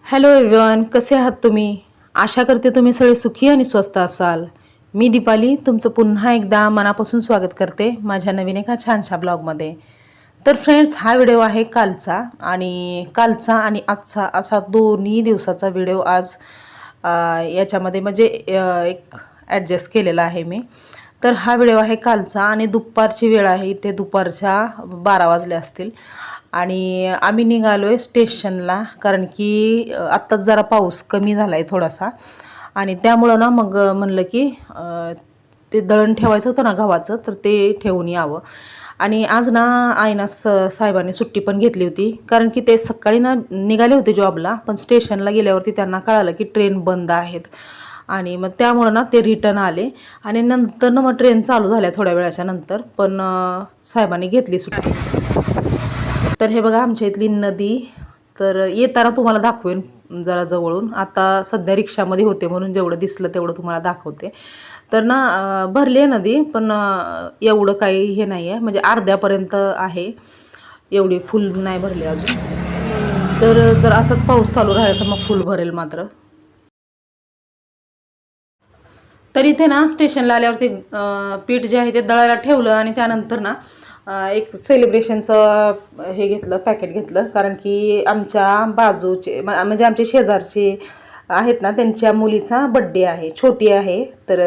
Hello everyone, कसे आहात तुम्ही? आशा करते तुम्ही सगळे सुखी आणि स्वस्त असाल. मी दीपाली तुमचं पुन्हा एकदा मनापासून स्वागत करते माझ्या नवीन एका छानशा ब्लॉगमध्ये. तर फ्रेंड्स, हा व्हिडिओ आहे कालचा आणि आजचा असा दोन्ही दिवसाचा व्हिडिओ आज याच्यामध्ये म्हणजे एक ॲडजस्ट केलेला आहे मी. तर हा व्हिडिओ आहे कालचा आणि दुपारची वेळ आहे, इथे दुपारच्या 12 वाजले असतील आणि आम्ही निघालो आहे स्टेशनला, कारण की आत्ताच जरा पाऊस कमी झाला आहे थोडासा आणि त्यामुळं ना मग म्हणलं की ते दळण ठेवायचं होतं ना गव्हाचं, तर ते ठेवून यावं. आणि आज ना आईना साहेबांनी सुट्टी पण घेतली होती, कारण की ते सकाळी ना निघाले होते जॉबला, पण स्टेशनला गेल्यावरती त्यांना कळालं की ट्रेन बंद आहेत आणि मग त्यामुळं ना ते रिटर्न आले आणि नंतर ना मग ट्रेन चालू झाल्या थोड्या वेळाच्या नंतर, पण साहेबांनी घेतली सुट्टी. तर हे बघा आमच्या इथली नदी, तर येताना तुम्हाला दाखवेन जरा जवळून. आता सध्या रिक्षामध्ये होते म्हणून जेवढं दिसलं तेवढं तुम्हाला दाखवते. तर ना भरली आहे नदी, पण एवढं काही हे नाही आहे, म्हणजे अर्ध्यापर्यंत आहे, एवढी फुल नाही भरली अजून. तर जर असाच पाऊस चालू राहिला तर मग फुल भरेल मात्र. तर इथे ना स्टेशनला आल्यावरती पीठ जे आहे ते दळायला ठेवलं आणि त्यानंतर ना एक सेलिब्रेशनचं हे घेतलं, पॅकेट घेतलं, कारण की आमच्या बाजूचे म्हणजे आमचे शेजारचे आहेत ना, त्यांच्या मुलीचा बड्डे आहे, छोटी आहे, तर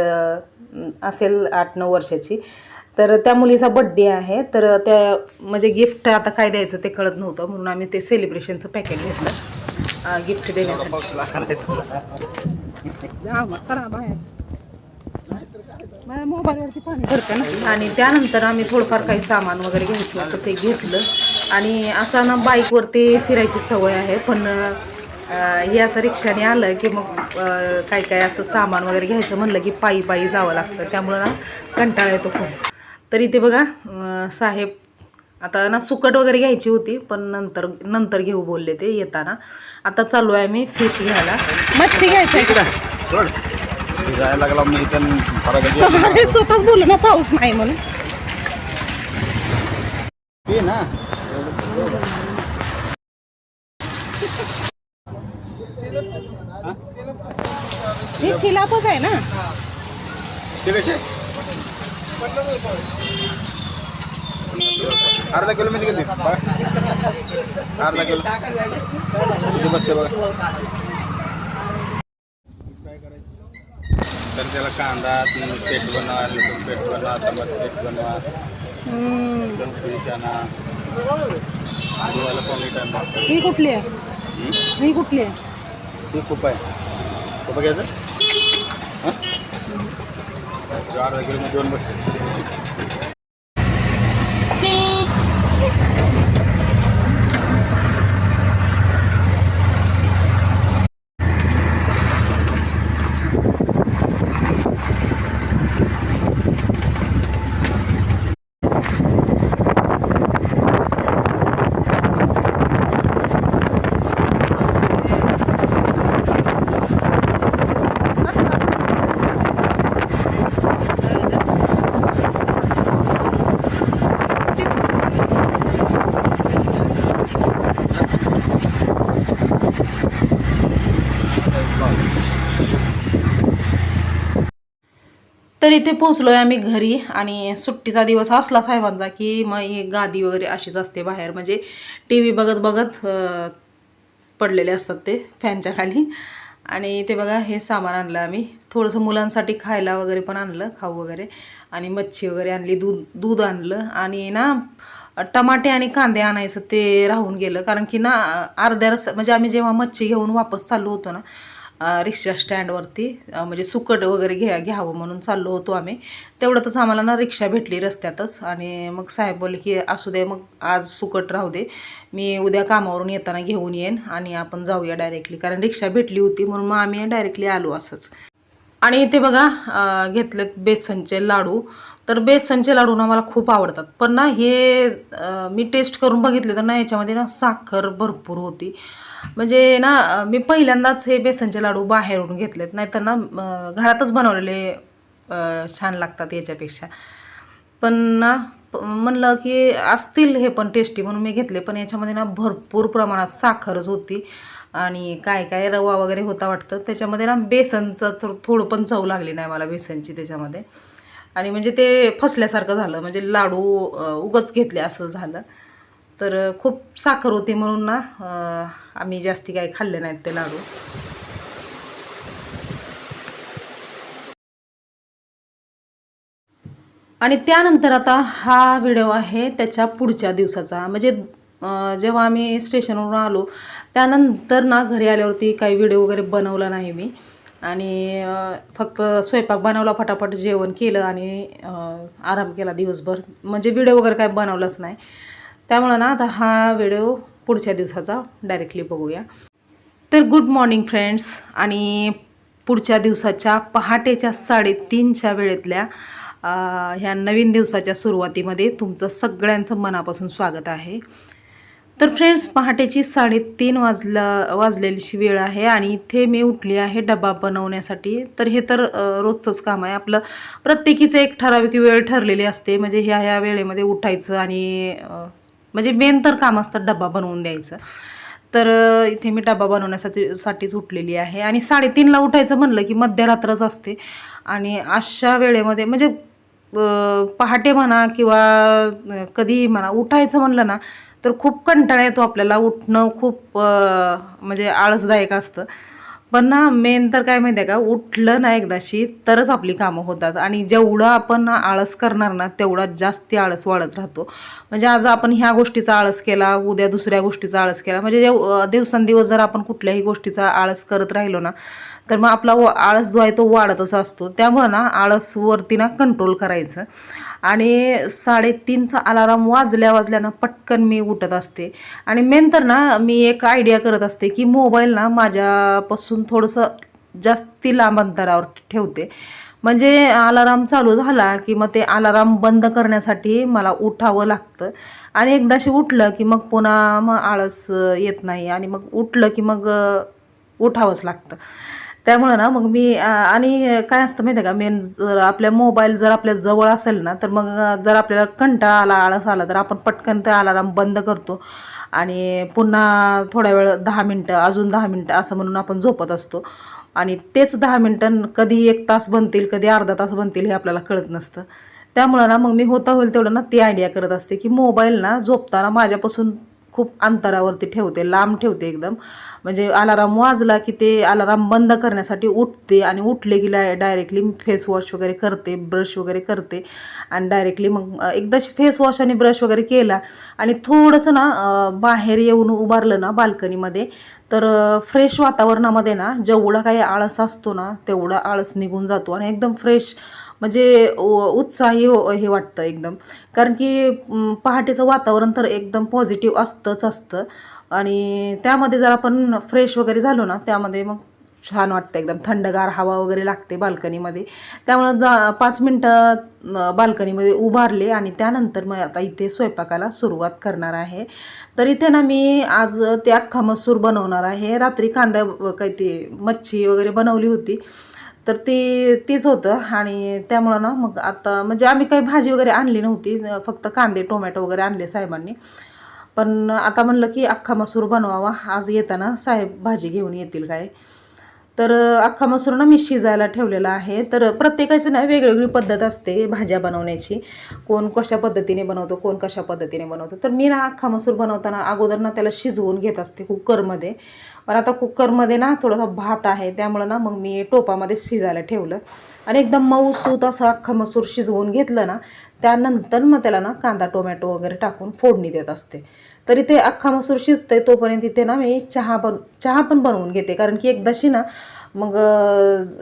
असेल 8-9 वर्षाची. तर त्या मुलीचा बड्डे आहे, तर त्या म्हणजे गिफ्ट आता काय द्यायचं ते कळत नव्हतं, म्हणून आम्ही ते सेलिब्रेशनचं पॅकेट घेतलं गिफ्ट देण्यासाठी. मोबाईलवरती पाणी भरतं ना. आणि त्यानंतर आम्ही थोडंफार काही सामान वगैरे घ्यायचं होतं ते घेतलं. आणि असं ना बाईकवरती फिरायची सवय आहे, पण हे असं रिक्षाने आलं की मग काही काय असं सामान वगैरे घ्यायचं म्हणलं की पायी पायी जावं लागतं, त्यामुळं ना कंटाळा येतो खूप. तर इथे बघा साहेब आता ना सुकट वगैरे घ्यायची होती, पण नंतर घेऊ बोलले ते येताना. आता चालू आहे मी फिश घ्यायला, मच्छी घ्यायचं आहे. जायला लागला मी पण स्वतःच बोललो ना पाऊस नाही म्हणून. ना हे चिलापच आहे ना ते कसे अर्धा किलो मध्ये किती अर्धा किलो बसते बघा. तर त्याला कांदा पेट बनवा, लसूण पेट बनवा, टमाटर पेट बनवा, ही कुठली आहे? ही कुठली आहे? ही खूप आहे. खूप घ्यायचं अर्धा किलो मध्ये 2 बसते. तर इथे पोचलोय आम्ही घरी आणि सुट्टीचा दिवस असला साहेबांचा की मग ही गादी वगैरे अशीच असते बाहेर, म्हणजे टी व्ही बघत बघत पडलेले असतात ते फॅनच्या खाली. आणि ते बघा हे सामान आणलं आम्ही, थोडंसं मुलांसाठी खायला वगैरे पण आणलं, खाऊ वगैरे, आणि मच्छी वगैरे आणली, दूध आणलं, आणि ना टमाटे आणि कांदे आणायचं ते राहून गेलं. कारण की ना अर्ध्या रस्त्यात म्हणजे आम्ही जेव्हा मच्छी घेऊन वापस चाललो होतो ना रिक्षा स्टँडवरती, म्हणजे सुकट वगैरे घ्यावं म्हणून चाललो होतो आम्ही, तेवढ्यातच आम्हाला ना रिक्षा भेटली रस्त्यातच. आणि मग साहेब बोलले की असू दे, मग आज सुकट राहू दे, मी उद्या कामावरून येताना घेऊन येईन आणि आपण जाऊया डायरेक्टली, कारण रिक्षा भेटली होती म्हणून मग आम्ही डायरेक्टली आलो असंच. आणि इथे बघा घेतलेत बेसनचे लाडू. तर बेसनचे लाडू ना मला खूप आवडतात, पण ना हे मी टेस्ट करून बघितले तर ना याच्यामध्ये ना साखर भरपूर होती. म्हणजे ना मी पहिल्यांदाच हे बेसनचे लाडू बाहेरून घेतलेत, नाहीतर ना घरातच बनवलेले छान लागतात याच्यापेक्षा. पण ना म्हणलं की असतील हे पण टेस्टी म्हणून मी घेतले, पण याच्यामध्ये ना भरपूर प्रमाणात साखरच होती आणि काय काय रवा वगैरे होता वाटतं त्याच्यामध्ये ना. बेसनचं तर थोडं पण चव लागली नाही मला बेसनची त्याच्यामध्ये, आणि म्हणजे ते फसल्यासारखं झालं, म्हणजे लाडू उगच घेतले असं झालं. तर खूप साखर होती म्हणून ना आम्ही जास्ती काही खाल्ले नाहीत ते लाडू. आणि त्यानंतर आता हा व्हिडिओ आहे त्याच्या पुढच्या दिवसाचा, म्हणजे जेव्हा आम्ही स्टेशनवरून आलो त्यानंतर ना घरी आल्यावरती काही व्हिडिओ वगैरे बनवला नाही मी, आणि फक्त स्वयंपाक बनवला, फटाफट जेवण केलं आणि आराम केला दिवसभर, म्हणजे व्हिडिओ वगैरे काय बनवलाच नाही. त्यामुळं ना आता हा व्हिडिओ पुढच्या दिवसाचा डायरेक्टली बघूया. तर गुड मॉर्निंग फ्रेंड्स, आणि पुढच्या दिवसाच्या पहाटेच्या 3:30च्या वेळेतल्या ह्या नवीन दिवसाच्या सुरुवातीमध्ये तुमचं सगळ्यांचं मनापासून स्वागत आहे. तर फ्रेंड्स, पहाटेची 3:30 वाजलेलीची वेळ आहे आणि इथे मी उठली आहे डबा बनवण्यासाठी. तर हे तर रोजचंच काम आहे आपलं, प्रत्येकीचं एक ठराविक वेळ ठरलेली असते, म्हणजे ह्या वेळेमध्ये उठायचं आणि म्हणजे मेन तर काम असतं डबा बनवून द्यायचं. तर इथे मी डबा बनवण्यासाठीच उठलेली आहे, आणि 3:30ला उठायचं म्हणलं की मध्यरात्रच असते, आणि अशा वेळेमध्ये म्हणजे पहाटे म्हणा किंवा कधीही म्हणा उठायचं म्हणलं ना तर खूप कंटाळा येतो आपल्याला, उठणं खूप म्हणजे आळसदायक असतं. पण ना मेन तर काय माहिती आहे का, उठलं ना एकदाशी तरच आपली कामं होतात, आणि जेवढं आपण आळस करणार ना तेवढा जास्ती आळस वाढत राहतो. म्हणजे आज आपण ह्या गोष्टीचा आळस केला, उद्या दुसऱ्या गोष्टीचा आळस केला, म्हणजे दिवसेंदिवस जर आपण कुठल्याही गोष्टीचा आळस करत राहिलो ना तर मग आपला आळस जो आहे तो वाढतच असतो. त्यामुळं ना आळसवरती ना कंट्रोल करायचं. आणि 3:30चा अलाराम वाजल्या पटकन मी उठत असते. आणि मेन तर ना मी एक आयडिया करत असते की मोबाईल ना माझ्यापासून थोडंसं जास्ती लांब अंतरावर ठेवते, म्हणजे अलाराम चालू झाला की मग ते अलाराम बंद करण्यासाठी मला उठावं लागतं, आणि एकदाशी उठलं की मग पुन्हा मग आळस येत नाही, आणि मग उठलं की मग उठावंच लागतं. त्यामुळं ना मग मी आणि काय असतं माहिती आहे का, मेन जर आपल्या मोबाईल जर आपल्या जवळ असेल ना तर मग जर आपल्याला कंटाळा आला, आळस आला तर आपण पटकन ते अलाराम बंद करतो आणि पुन्हा थोड्या वेळ 10 मिनटं, अजून 10 मिनटं असं म्हणून आपण झोपत असतो, आणि तेच 10 मिनटं कधी 1 तास बनतील, कधी अर्धा तास बनतील हे आपल्याला कळत नसतं. त्यामुळं ना मग मी होता होईल तेवढं ना ती आयडिया करत असते की मोबाईल ना झोपताना माझ्यापासून खूप अंतरावरती ठेवते, लांब ठेवते एकदम. म्हणजे अलाराम वाजला की ते अलाराम बंद करण्यासाठी उठते, आणि उठले की डायरेक्टली फेस वॉश वगैरे करते, ब्रश वगैरे करते, आणि डायरेक्टली मग एकदाशी फेस वॉश आणि ब्रश वगैरे केला आणि थोडंसं ना बाहेर येऊन उभारलं ना बाल्कनीमध्ये, तर फ्रेश वातावरणामध्ये ना जेवढा काही आळस असतो ना तेवढा आळस निघून जातो, आणि एकदम फ्रेश म्हणजे उत्साही हे वाटतं एकदम. कारण की पहाटेचं वातावरण तर एकदम पॉझिटिव्ह असतंच असतं, आणि त्यामध्ये जर आपण फ्रेश वगैरे झालो ना त्यामध्ये मग छान वाटतं, एकदम थंडगार हवा वगैरे लागते बाल्कनीमध्ये. त्यामुळं 5 मिनटं बाल्कनीमध्ये उभारले, आणि त्यानंतर मग आता इथे स्वयंपाकाला सुरुवात करणार आहे. तर इथे ना मी आज ते अख्खा मसूर बनवणार आहे. रात्री कांदा काही ते मच्छी वगैरे बनवली होती तर तीच होतं, आणि त्यामुळं ना मग आता म्हणजे आम्ही काही भाजी वगैरे आणली नव्हती, फक्त कांदे टोमॅटो वगैरे आणले साहेबांनी. पण आता म्हणलं की अख्खा मसूर बनवावा, आज येताना साहेब भाजी घेऊन येतील काय. तर अख्खा मसूर ना मी शिजायला ठेवलेला आहे. तर प्रत्येकाची ना वेगवेगळी पद्धत असते भाज्या बनवण्याची. कोण कशा पद्धतीने बनवतो, कोण कशा पद्धतीने बनवतो. तर मी ना अख्खा मसूर बनवताना अगोदर ना त्याला शिजवून घेत असते कुकरमध्ये. पण आता कुकरमध्ये ना थोडासा भात आहे, त्यामुळं ना मग मी टोपामध्ये शिजायला ठेवलं आणि एकदम मऊसूत असं अख्खा मसूर शिजवून घेतलं ना, त्यानंतर मग त्याला ना कांदा टोमॅटो वगैरे टाकून फोडणी देत असते. तर इथे अख्खा मसूर शिजतंय तोपर्यंत इथे ना मी चहा पण बनवून घेते. कारण की एकदाशी ना मग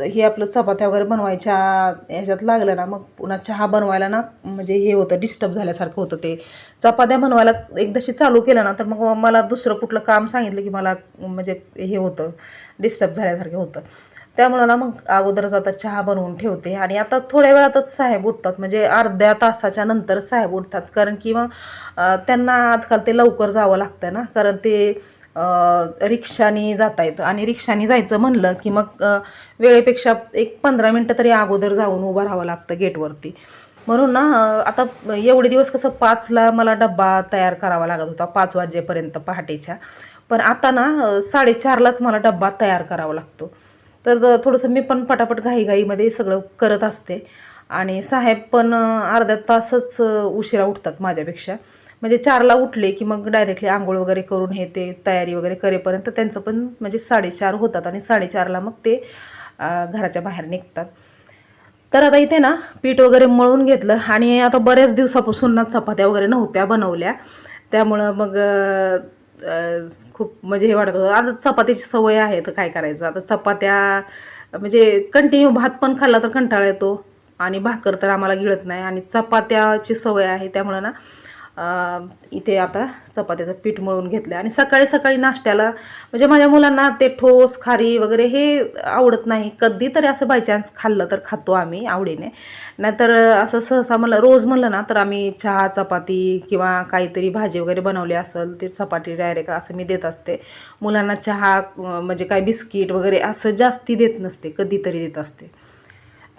हे आपलं चपात्या वगैरे बनवायच्या ह्याच्यात लागलं ना, मग पुन्हा चहा बनवायला ना म्हणजे हे होतं, डिस्टर्ब झाल्यासारखं होतं. ते चपात्या बनवायला एकदाशी चालू केलं ना, तर मग मला दुसरं कुठलं काम सांगितलं की मला म्हणजे हे होतं, डिस्टर्ब झाल्यासारखं होतं. त्यामुळं ना मग अगोदरच आता चहा बनवून ठेवते. आणि आता थोड्या वेळातच साहेब उठतात, म्हणजे अर्ध्या तासाच्या नंतर साहेब उठतात. कारण की मग त्यांना आजकाल ते लवकर जावं लागतं ना, कारण ते रिक्षाने जाता येतं आणि रिक्षाने जायचं म्हणलं की मग वेळेपेक्षा एक 15 मिनटं तरी अगोदर जाऊन उभं राहावं लागतं गेटवरती. म्हणून ना आता एवढे दिवस कसं 5ला मला डब्बा तयार करावा लागत होता, 5 वाजेपर्यंत पहाटेच्या. पण आता ना 4:30लाच मला डब्बा तयार करावा लागतो. तर थोडंसं मी पण पटापट घाईघाईमध्ये सगळं करत असते. आणि साहेब पण अर्ध्या तासच उशिरा उठतात माझ्यापेक्षा. म्हणजे 4ला उठले की मग डायरेक्टली आंघोळ वगैरे करून हे ते तयारी वगैरे करेपर्यंत त्यांचं पण म्हणजे 4:30 होतात आणि 4:30ला मग ते घराच्या बाहेर निघतात. तर आता इथे ना पीठ वगैरे मळून घेतलं आणि आता बऱ्याच दिवसापासून ना चपात्या वगैरे नव्हत्या बनवल्या. त्यामुळं मग खूप म्हणजे हे वाटत होतं. आता चपात्याची सवय आहे तर काय करायचं. आता चपात्या म्हणजे कंटिन्यू भात पण खाल्ला तर कंटाळा येतो आणि भाकर तर आम्हाला गिळत नाही आणि चपात्याची सवय आहे. त्यामुळं ना इथे आता चपात्याचं पीठ मळून घेतलं आणि सकाळी सकाळी नाश्त्याला म्हणजे माझ्या मुलांना ते ठोस खारी वगैरे हे आवडत नाही. कधीतरी असं बायचान्स खाल्लं तर खातो आम्ही आवडीने. नाहीतर असं सहसा मला रोज म्हणलं ना तर आम्ही चहा चपाती किंवा काहीतरी भाजी वगैरे बनवली असेल ते चपाती डायरेक्ट असं मी देत असते. मुलांना चहा म्हणजे काय बिस्किट वगैरे असं जास्ती देत नसते, कधीतरी देत असते.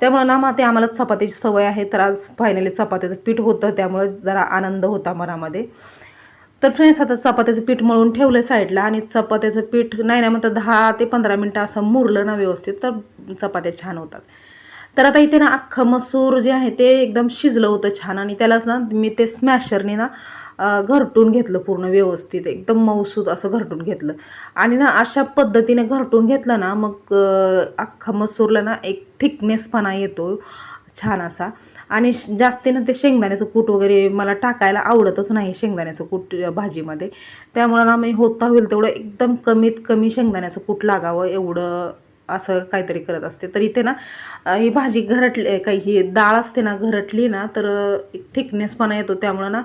त्यामुळं ना मग ते आम्हाला चपात्याची सवय आहे. तर आज फायनली चपात्याचं पीठ होतं, त्यामुळं जरा आनंद होता मनामध्ये. तर फ्रेंड्स आता चपात्याचं पीठ मळून ठेवलं साईडला आणि चपात्याचं पीठ नाही म्हणतात 10 ते 15 मिनटं असं मुरलं ना व्यवस्थित तर चपात्या छान होतात. तर आता इथे ना अख्खं मसूर जे आहे ते एकदम शिजलं होतं छान आणि त्यालाच ना मी ते स्मॅशरने ना घरटून घेतलं पूर्ण व्यवस्थित, एकदम मऊसूद असं घरटून घेतलं. आणि ना अशा पद्धतीने घरटून घेतलं ना मग अख्खा मसूरला ना एक थिकनेसपणा येतो छान असा. आणि जास्तीनं ते शेंगदाण्याचं कूट वगैरे मला टाकायला आवडतच नाही, शेंगदाण्याचं कूट भाजीमध्ये. त्यामुळं ना मी होता होईल तेवढं एकदम कमीत कमी शेंगदाण्याचं कूट लागावं एवढं असं काहीतरी करत असते. तर इथे ना ही भाजी घरटली काही ही डाळ असते ना घरटली ना तर एक थिकनेसपणा येतो. त्यामुळं ना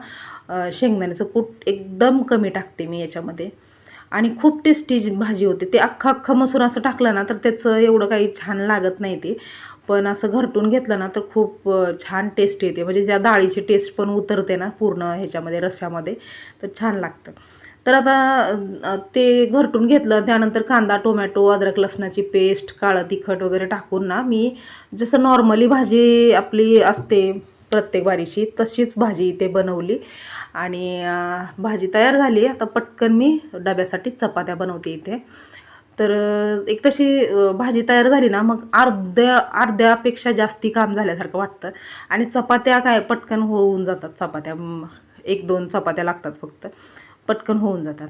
शेंगदाण्याचं कूट एकदम कमी टाकते मी याच्यामध्ये आणि खूप टेस्टी भाजी होते. ते अख्खा मसूर असं टाकलं ना तर त्याचं एवढं काही छान लागत नाही ते. पण असं घरटून घेतलं ना तर खूप छान टेस्ट येते, म्हणजे त्या डाळीची टेस्ट पण उतरते ना पूर्ण ह्याच्यामध्ये रस्स्यामध्ये, तर छान लागतं. तर आता ते घरटून घेतलं, त्यानंतर कांदा टोमॅटो अद्रक लसणाची पेस्ट काळं तिखट वगैरे टाकून ना मी जसं नॉर्मली भाजी आपली असते प्रत्येक बारीची तशीच भाजी इथे बनवली आणि भाजी तयार झाली. आता पटकन मी डब्यासाठी चपात्या बनवते इथे. तर एक तशी भाजी तयार झाली ना मग अर्ध्यापेक्षा जास्ती काम झाल्यासारखं वाटतं आणि चपात्या काय पटकन होऊन जातात. चपात्या 1-2 चपात्या लागतात फक्त, पटकन होऊन जातात.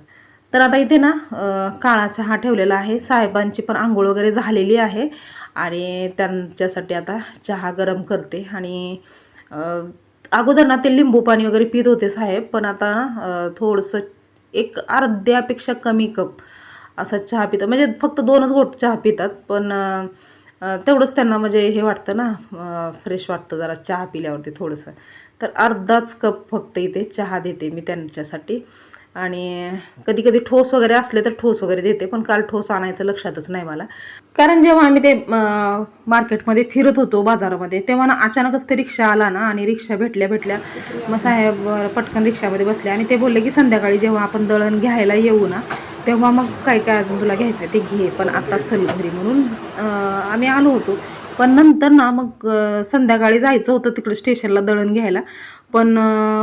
तर आता इथे ना काळा चहा ठेवलेला आहे. साहेबांची पण आंघोळ वगैरे झालेली आहे आणि त्यांच्यासाठी आता चहा गरम करते. आणि अगोदर ना ते लिंबू पाणी वगैरे पित होते साहेब, पण आता ना थोडंसं एक अर्ध्यापेक्षा कमी कप असा चहा पितात, म्हणजे फक्त 2च घोट चहा पितात. पण तेवढंच त्यांना म्हणजे हे वाटतं ना फ्रेश वाटतं जरा चहा पिल्यावरती थोडंसं. तर अर्धाच कप फक्त इथे चहा देते मी त्यांच्यासाठी. आणि कधी कधी ठोस वगैरे असले तर ठोस वगैरे देते, पण काल ठोस आणायचं लक्षातच नाही मला. कारण जेव्हा आम्ही ते मार्केटमध्ये फिरत होतो बाजारामध्ये तेव्हा ना अचानकच ते रिक्षा आला ना आणि रिक्षा भेटल्या मग साहेब पटकन रिक्षामध्ये बसले आणि ते बोलले की संध्याकाळी जेव्हा आपण दळण घ्यायला येऊ ना तेव्हा मग काय काय अजून तुला घ्यायचं ते घे, पण आता चल घरी. म्हणून आम्ही आलो होतो. पण नंतर ना मग संध्याकाळी जायचं होतं तिकडे स्टेशनला दळण घ्यायला, पण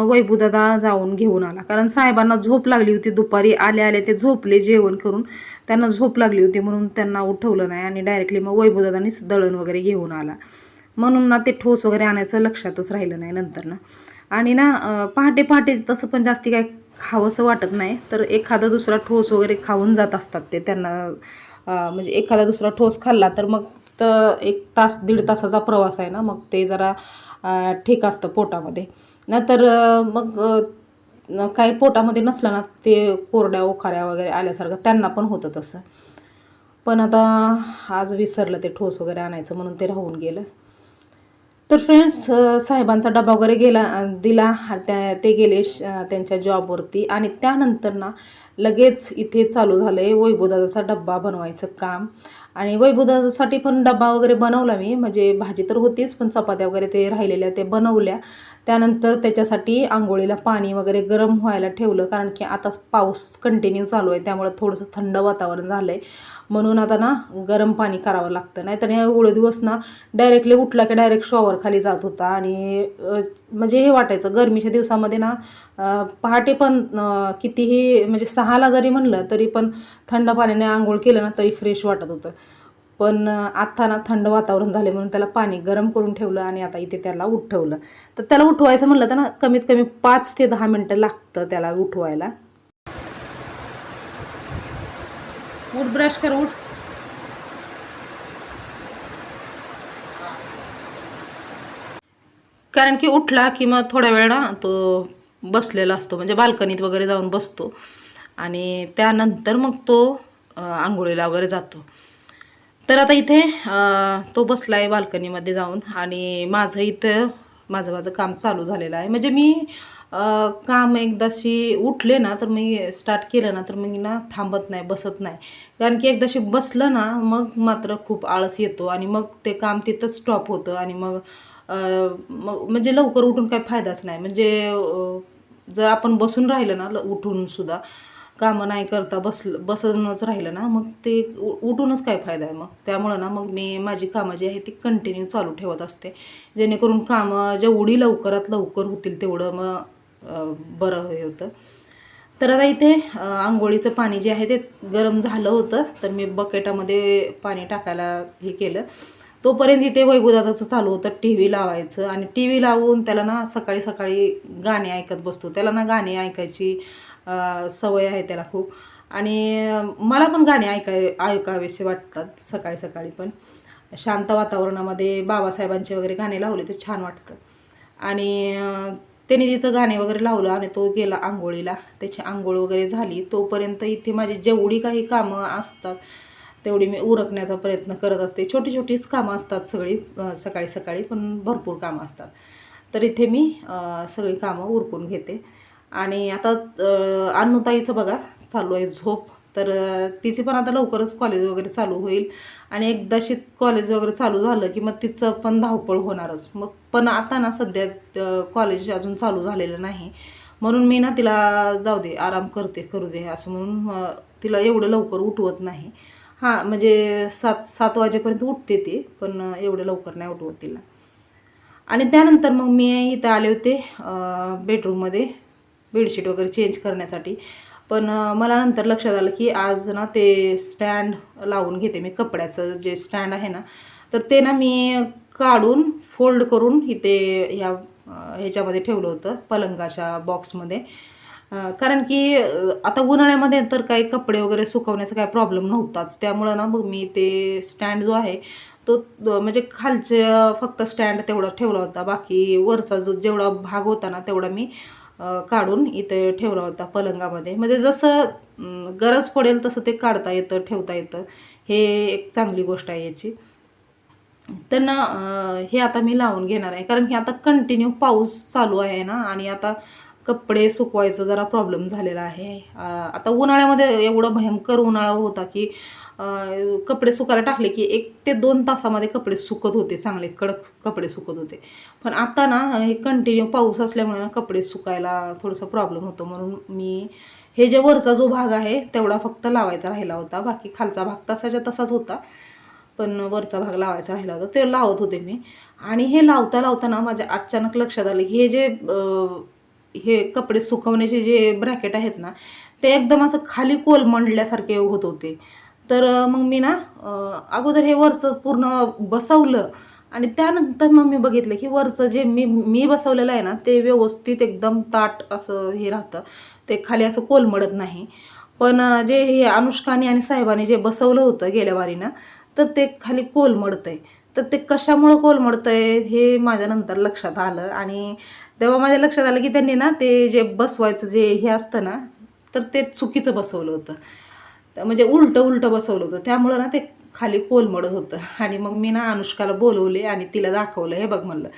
वैभूदादा जाऊन घेऊन आला. कारण साहेबांना झोप लागली होती दुपारी, आले आले ते झोपले जेवण करून, त्यांना झोप लागली होती म्हणून त्यांना उठवलं नाही आणि डायरेक्टली मग वैभूदादानीच दळण वगैरे घेऊन आला. म्हणून ना ते ठोस वगैरे आणायचं लक्षातच राहिलं नाही नंतर ना. आणि ना पहाटे पहाटे तसं पण जास्ती काय खावंसं वाटत नाही, तर एखादा दुसरा ठोस वगैरे खाऊन जात असतात ते त्यांना. म्हणजे एखादा दुसरा ठोस खाल्ला तर मग तर 1 तास 1.5 तासाचा प्रवास आहे ना, मग ते जरा ठीक असतं पोटामध्ये. नाहीतर मग काही पोटामध्ये नसलं ना ते कोरड्या ओखाऱ्या वगैरे आल्यासारखं त्यांना पण होतं तसं. पण आता आज विसरलं ते ठोस वगैरे आणायचं म्हणून ते राहून गेलं. तर फ्रेंड्स, साहेबांचा डबा वगैरे दिला. ते गेले त्यांच्या जॉबवरती आणि त्यानंतर ना लगेच इथे चालू झालं आहे वैभवदादाचा डब्बा बनवायचं काम. आणि वैभवदादासाठी पण डब्बा वगैरे बनवला मी, म्हणजे भाजी तर होतीच पण चपात्या वगैरे ते राहिलेल्या ते बनवल्या. त्यानंतर त्याच्यासाठी अंघोळीला पाणी वगैरे गरम व्हायला ठेवलं, कारण की आता पाऊस कंटिन्यू चालू आहे त्यामुळे थोडंसं थंड वातावरण झालं आहे, म्हणून आता ना गरम पाणी करावं लागतं. नाहीतर या एवढे दिवस ना डायरेक्टली उठला की डायरेक्ट शॉवर खाली जात होता आणि म्हणजे हे वाटायचं गरमीच्या दिवसामध्ये ना पहाटे पण कितीही म्हणजे 6ला जरी म्हणलं तरी पण थंड पाण्याने आंघोळ केलं ना तरी फ्रेश वाटत होतं. पण आता ना थंड वातावरण झाले म्हणून त्याला पाणी गरम करून ठेवलं आणि आता इथे त्याला उठवलं. तर त्याला उठवायचं म्हणलं तर ना कमीत कमी 5 ते 10 मिनटं लागतं त्याला उठवायला. उठ, ब्रश कर, उठ. कारण की उठला की मग थोड्या वेळ ना तो बसलेला असतो, म्हणजे बाल्कनीत वगैरे जाऊन बसतो आणि त्यानंतर मग तो आंघोळीला वगैरे जातो. तर आता इथे तो बसला आहे बाल्कनीमध्ये जाऊन आणि माझं काम चालू झालेलं आहे. म्हणजे मी काम एकदाशी उठले ना तर मी स्टार्ट केलं ना तर मी ना थांबत नाही, बसत नाही. कारण की एकदाशी बसलं ना मग मात्र खूप आळस येतो आणि मग ते काम तिथंच स्टॉप होतं आणि मग मग म्हणजे लवकर उठून काही फायदाच नाही. म्हणजे जर आपण बसून राहिलं ना उठून सुद्धा कामं नाही करता बसूनच राहिलं ना मग ते उठूनच काय फायदा आहे मग. त्यामुळं ना मग मी माझी कामं जी आहे ती कंटिन्यू चालू ठेवत असते, जेणेकरून कामं जेवढी लवकरात लवकर होतील तेवढं मग बरं हे होतं. तर आता इथे अंघोळीचं पाणी जे आहे ते गरम झालं होतं, तर मी बकेटामध्ये पाणी टाकायला हे केलं. तोपर्यंत इथे वैभवदादाचं चालू होतं टी व्ही लावायचं आणि टी व्ही लावून त्याला ना सकाळी सकाळी गाणे ऐकत बसतो. त्याला ना गाणे ऐकायची सवय आहे त्याला खूप. आणि मला पण गाणे ऐकावेसे वाटतात सकाळी सकाळी. पण शांत वातावरणामध्ये बाबासाहेबांचे वगैरे गाणे लावले तर छान वाटतं. आणि त्याने तिथं गाणे वगैरे लावलं आणि तो गेला आंघोळीला. त्याची आंघोळ वगैरे झाली तोपर्यंत इथे माझी जेवढी काही कामं असतात तेवढी मी उरकण्याचा प्रयत्न करत असते. छोटी छोटीच कामं असतात सगळी सकाळी सकाळी, पण भरपूर कामं असतात. तर इथे मी सगळी कामं उरकून घेते. आणि आता अन्नूताईचं बघा चालू आहे झोप. तर तिचे पण आता लवकरच कॉलेज वगैरे चालू होईल आणि एकदाशी कॉलेज वगैरे चालू झालं की मग तिचं पण धावपळ होणारच. मग पण आता ना सध्या कॉलेज अजून चालू झालेलं नाही, म्हणून मी ना तिला जाऊ दे आराम करू दे असं म्हणून तिला एवढं लवकर उठवत नाही. हां, म्हणजे 7 वाजेपर्यंत उठते ती, पण एवढं लवकर नाही उठवत तिला. आणि त्यानंतर मग मी इथं आले होते बेडरूममध्ये बेडशीट वगैरे चेंज करण्यासाठी. पण मला नंतर लक्षात आलं की आज ना ते स्टँड लावून घेते मी, कपड्याचं जे स्टँड आहे ना तर ते ना मी काढून फोल्ड करून इथे ह्याच्यामध्ये ठेवलं होतं पलंगाच्या बॉक्समध्ये. कारण की आता उन्हाळ्यामध्ये तर काही कपडे वगैरे सुकवण्याचा काही प्रॉब्लेम नव्हताच, त्यामुळं ना मग मी ते स्टँड जो आहे तो म्हणजे खालचे फक्त स्टँड तेवढा ठेवला होता, बाकी वरचा जेवढा भाग होता ना तेवढा मी काढून इथे ठेवला होता पलंगामध्ये. म्हणजे जसं गरज पडेल तसं ते काढता येतं, ठेवता येतं. हे एक चांगली गोष्ट आहे याची. तर ना हे आता मी लावून घेणार आहे, कारण की आता कंटिन्यू पाऊस चालू आहे ना आणि आता कपडे सुकवायचा जरा प्रॉब्लेम झालेला आहे. आता उन्हाळ्यामध्ये एवढा भयंकर उन्हाळा होता की कपडे सुकायला टाकले की 1 ते 2 तासामध्ये कपडे सुकत होते, चांगले कडक कपडे सुकत होते. पण आता ना हे कंटिन्यू पाऊस असल्यामुळे ना कपडे सुकायला थोडंसं प्रॉब्लेम होतो, म्हणून मी हे वरचा जो भाग आहे तेवढा फक्त लावायचा राहिला होता, बाकी खालचा भाग तसाच्या तसाच होता. पण वरचा भाग लावायचा राहिला होता, ते लावत होते मी. आणि हे लावता लावताना माझ्या अचानक लक्षात आलं की हे जे हे कपडे सुकवण्याचे जे ब्रॅकेट आहेत ना, ते एकदम असं खाली कोलमडल्यासारखे होत होते. तर मग मी ना अगोदर हे वरचं पूर्ण बसवलं आणि त्यानंतर मग मी बघितलं की वरचं जे मी बसवलेलं आहे ना, ते व्यवस्थित एकदम ताट असं हे राहतं, ते खाली असं कोलमडत नाही. पण जे हे अनुष्काने आणि साहेबाने जे बसवलं होतं गेल्या वारीनं, तर ते खाली कोलमडतंय. तर ते कशामुळं कोलमडतंय हे माझ्या नंतर लक्षात आलं. आणि तेव्हा माझ्या लक्षात आलं की त्यांनी ना ते जे बसवायचं जे हे असतं ना, तर ते चुकीचं बसवलं होतं. म्हणजे उलटं बसवलं होतं, त्यामुळं ना ते खाली कोलमडत होतं. आणि मग मी ना अनुष्काला बोलवले आणि तिला दाखवलं, हे बघ म्हणलं,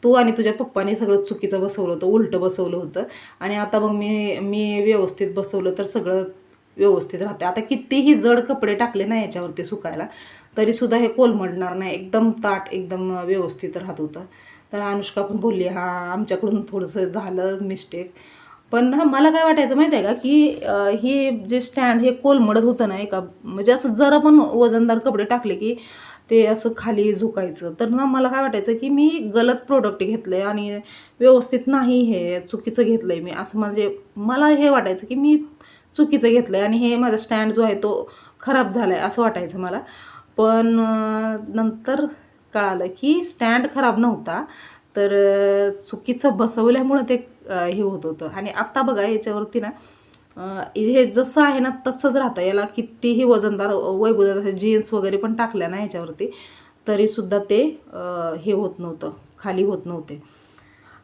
तू आणि तुझ्या पप्पाने सगळं चुकीचं बसवलं होतं, उलटं बसवलं होतं. आणि आता मग मी व्यवस्थित बसवलं तर सगळं व्यवस्थित राहते. आता कितीही जड कपडे टाकले ना याच्यावरती सुकायला, तरीसुद्धा हे कोलमडणार नाही, एकदम ताट एकदम व्यवस्थित राहत होतं. तर अनुष्का पण बोलली, हां आमच्याकडून थोडंसं झालं मिस्टेक. पण मला काय वाटायचं माहिती आहे का, की हे जे स्टँड हे कोलमडत होतं ना, एका म्हणजे असं जरा पण वजनदार कपडे टाकले की ते असं खाली झुकायचं. तर ना मला काय वाटायचं की मी गलत प्रोडक्ट घेतलं आहे आणि व्यवस्थित नाही, हे चुकीचं घेतलं आहे मी, असं म्हणजे मला हे वाटायचं की मी चुकीचं घेतलं आहे आणि हे माझा स्टँड जो आहे तो खराब झाला आहे असं वाटायचं मला. पण नंतर कळालं की स्टँड खराब नव्हता, तर चुकीचं बसवल्यामुळं ते हे होत होतं. आणि आत्ता बघा याच्यावरती ना हे जसं आहे ना तसंच राहतं. याला कितीही वजनदार वैभवदार जीन्स वगैरे पण टाकल्या ना ह्याच्यावरती, तरीसुद्धा ते हे होत नव्हतं, खाली होत नव्हते.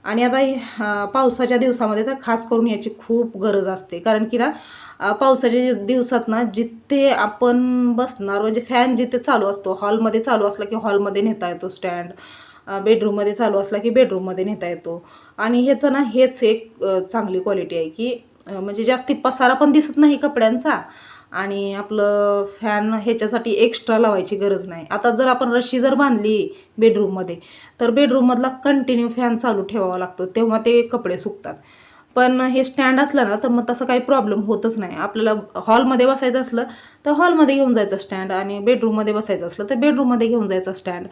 आणि आता पावसाच्या दिवसामध्ये तर खास करून याची खूप गरज असते. कारण की ना पावसाच्या दिवसात ना जिथे आपण बसणार, म्हणजे फॅन जिथे चालू असतो, हॉलमध्ये चालू असला की हॉलमध्ये नेता येतो स्टँड, बेडरूममध्ये चालू असला की बेडरूममध्ये नेता येतो. आणि ह्याचं ना हेच एक चांगली क्वालिटी आहे की म्हणजे जास्ती पसारा पण दिसत नाही कपड्यांचा आणि आपलं फॅन ह्याच्यासाठी एक्स्ट्रा लावायची गरज नाही. आता जर आपण रशी जर बांधली बेडरूममध्ये, तर बेडरूममधला कंटिन्यू फॅन चालू ठेवावा लागतो, तेव्हा ते कपडे सुकतात. पण हे स्टँड असलं ना तर मग तसं काही प्रॉब्लेम होतच नाही. आपल्याला हॉलमध्ये बसायचं असलं तर हॉलमध्ये घेऊन जायचं स्टँड आणि बेडरूममध्ये बसायचं असलं तर बेडरूममध्ये घेऊन जायचं स्टँड.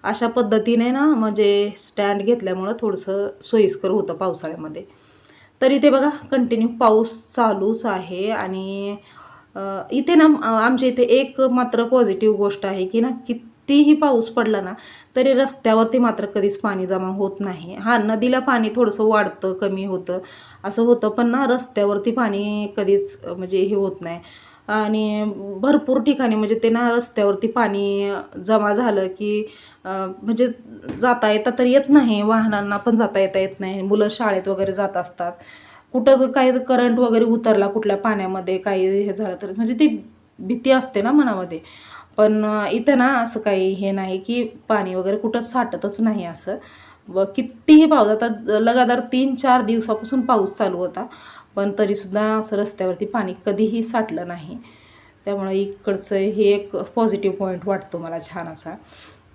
अशा पद्धतीने ना म्हणजे स्टँड घेतल्यामुळं थोडंसं सोयीस्कर होतं पावसाळ्यामध्ये. तरी ते बघा कंटिन्यू पाऊस चालूच आहे. आणि इथे ना आमच्या इथे एक मात्र पॉझिटिव्ह गोष्ट आहे की ना कितीही पाऊस पडला ना तरी रस्त्यावरती मात्र कधीच पाणी जमा होत नाही. हां, नदीला पाणी थोडंसं वाढतं, कमी होतं, असं होतं, पण ना रस्त्यावरती पाणी कधीच म्हणजे हे होत नाही. आणि भरपूर ठिकाणी म्हणजे ते ना रस्त्यावरती पाणी जमा झालं की म्हणजे जाता येता तर येत नाही, वाहनांना पण जाता येत नाही, मुलं शाळेत वगैरे जात असतात, कुठं काही करंट वगैरे उतरला कुठल्या पाण्यामध्ये काही हे झालं तर म्हणजे ती भीती असते ना मनामध्ये. पण इथं ना असं काही हे नाही की पाणी वगैरे कुठं साठतच नाही असं. कितीही पाऊस, आता लगातार 3-4 दिवसापासून पाऊस चालू होता, पण तरीसुद्धा असं रस्त्यावरती पाणी कधीही साठलं नाही. त्यामुळे इकडचं हे एक पॉझिटिव्ह पॉईंट वाटतो मला छान असा.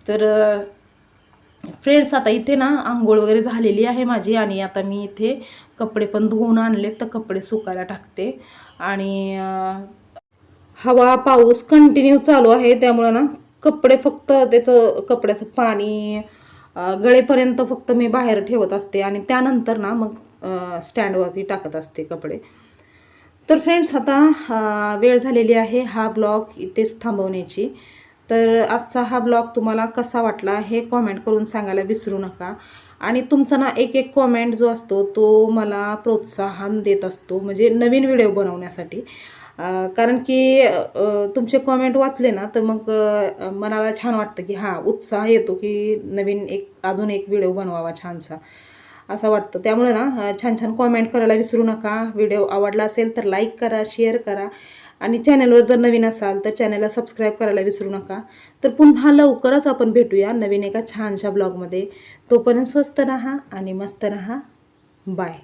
तर फ्रेंड्स, आता इथे ना आंघोळ वगैरे झालेली आहे माझी आणि आता मी इथे कपडे पण धुवून आणले, तर कपडे सुकायला टाकते. आणि हवा पाऊस कंटिन्यू चालू आहे, त्यामुळं ना कपडे फक्त त्याचं कपड्याचं पाणी गळेपर्यंत फक्त मी बाहेर ठेवत असते आणि त्यानंतर ना मग स्टँडवरती टाकत असते कपडे. तर फ्रेंड्स, आता वेळ झालेली आहे हा ब्लॉग इथेच थांबवण्याची. तर आजचा हा ब्लॉग तुम्हाला कसा वाटला हे कॉमेंट करून सांगायला विसरू नका. आणि तुमचा ना एक कॉमेंट जो असतो तो मला प्रोत्साहन देत असतो, म्हणजे नवीन व्हिडिओ बनवण्यासाठी. कारण की तुमचे कॉमेंट वाचले ना तर मग मनाला छान वाटतं की हां, उत्साह येतो की नवीन अजून एक व्हिडिओ बनवावा छानसा, असं वाटतं. त्यामुळे ना छान कॉमेंट करायला विसरू नका. व्हिडिओ आवडला असेल तर लाईक करा, शेअर करा आणि चॅनलवर जर नवीन असाल तर चॅनलला सबस्क्राईब करायला विसरू नका. तर पुन्हा लवकरच आपण भेटूया नवीन एका छानशा ब्लॉगमध्ये. तोपर्यंत स्वस्त राहा आणि मस्त राहा. बाय.